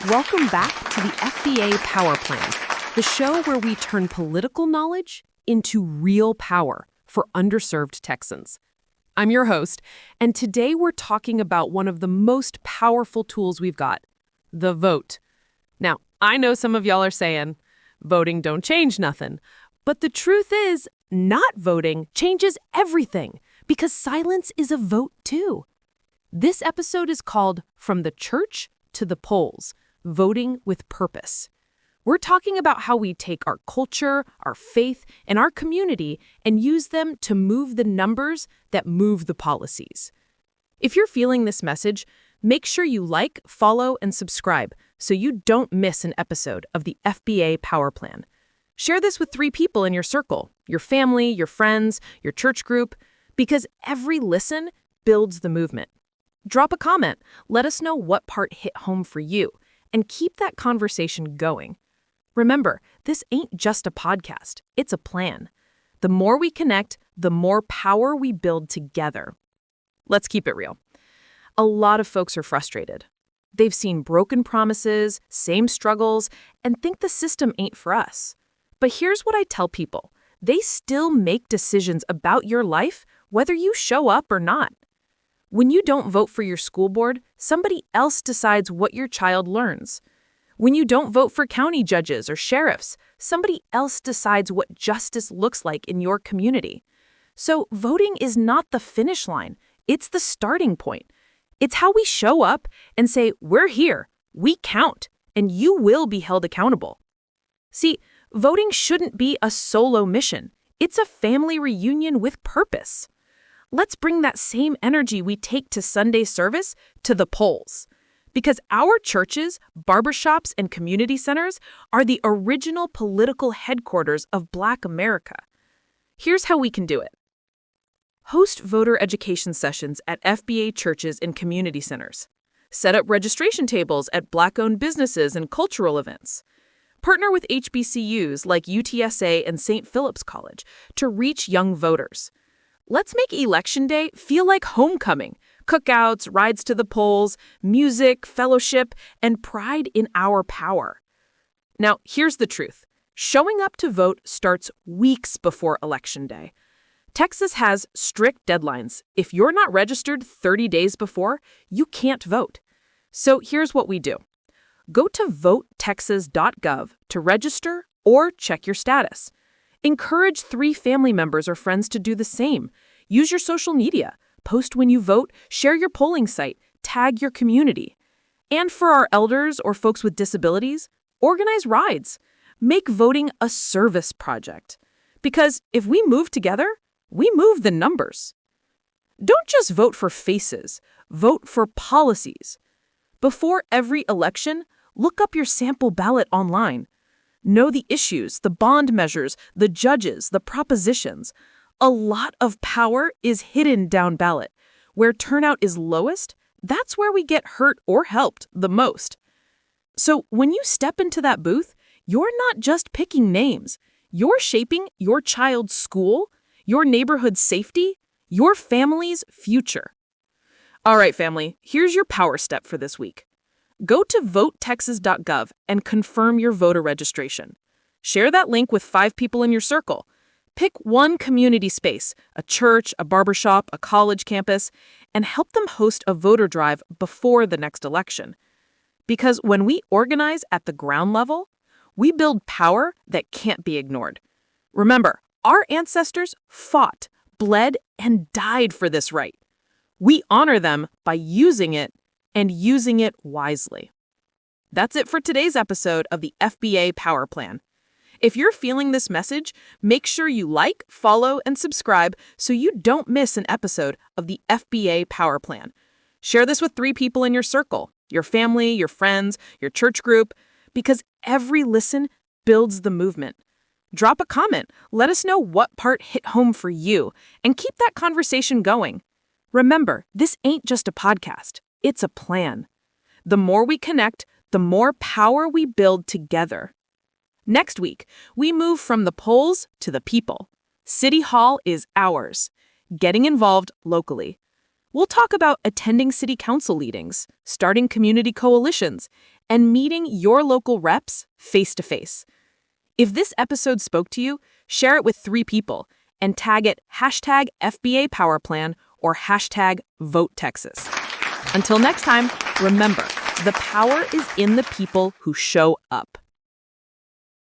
Welcome back to the FBA Power Plan, the show where we turn political knowledge into real power for underserved Texans. I'm your host, and today we're talking about one of the most powerful tools we've got, the vote. Now, I know some of y'all are saying, voting don't change nothing, but the truth is, not voting changes everything, because silence is a vote too. This episode is called From the Church to the Polls, Voting with Purpose. We're talking about how we take our culture, our faith, and our community and use them to move the numbers that move the policies. If you're feeling this message, make sure you like, follow, and subscribe so you don't miss an episode of the FBA Power Plan. Share this with 3 people in your circle, your family, your friends, your church group, because every listen builds the movement. Drop a comment, let us know what part hit home for you, and keep that conversation going. Remember, this ain't just a podcast, it's a plan. The more we connect, the more power we build together. Let's keep it real. A lot of folks are frustrated. They've seen broken promises, same struggles, and think the system ain't for us. But here's what I tell people. They still make decisions about your life, whether you show up or not. When you don't vote for your school board, somebody else decides what your child learns. When you don't vote for county judges or sheriffs, somebody else decides what justice looks like in your community. So voting is not the finish line, it's the starting point. It's how we show up and say, we're here, we count, and you will be held accountable. See, voting shouldn't be a solo mission. It's a family reunion with purpose. Let's bring that same energy we take to Sunday service to the polls. Because our churches, barbershops, and community centers are the original political headquarters of Black America. Here's how we can do it. Host voter education sessions at FBA churches and community centers. Set up registration tables at Black-owned businesses and cultural events. Partner with HBCUs like UTSA and St. Philip's College to reach young voters. Let's make Election Day feel like homecoming. Cookouts, rides to the polls, music, fellowship, and pride in our power. Now, here's the truth. Showing up to vote starts weeks before Election Day. Texas has strict deadlines. If you're not registered 30 days before, you can't vote. So here's what we do. Go to VoteTexas.gov to register or check your status. Encourage 3 family members or friends to do the same. Use your social media. Post when you vote, share your polling site, tag your community. And for our elders or folks with disabilities, organize rides. Make voting a service project. Because if we move together, we move the numbers. Don't just vote for faces, vote for policies. Before every election, look up your sample ballot online. Know the issues, the bond measures, the judges, the propositions. A lot of power is hidden down ballot. Where turnout is lowest, that's where we get hurt or helped the most. So when you step into that booth, you're not just picking names. You're shaping your child's school, your neighborhood's safety, your family's future. All right, family, here's your power step for this week. Go to VoteTexas.gov and confirm your voter registration. Share that link with 5 people in your circle. Pick one community space, a church, a barbershop, a college campus, and help them host a voter drive before the next election. Because when we organize at the ground level, we build power that can't be ignored. Remember, our ancestors fought, bled, and died for this right. We honor them by using it and using it wisely. That's it for today's episode of the FBA Power Plan. If you're feeling this message, make sure you like, follow, and subscribe so you don't miss an episode of the FBA Power Plan. Share this with 3 people in your circle, your family, your friends, your church group, because every listen builds the movement. Drop a comment, let us know what part hit home for you, and keep that conversation going. Remember, this ain't just a podcast. It's a plan. The more we connect, the more power we build together. Next week, we move from the polls to the people. City Hall is ours. Getting involved locally. We'll talk about attending city council meetings, starting community coalitions, and meeting your local reps face-to-face. If this episode spoke to you, share it with 3 people and tag it #FBA Power Plan or #VoteTexas. Until next time, remember, the power is in the people who show up.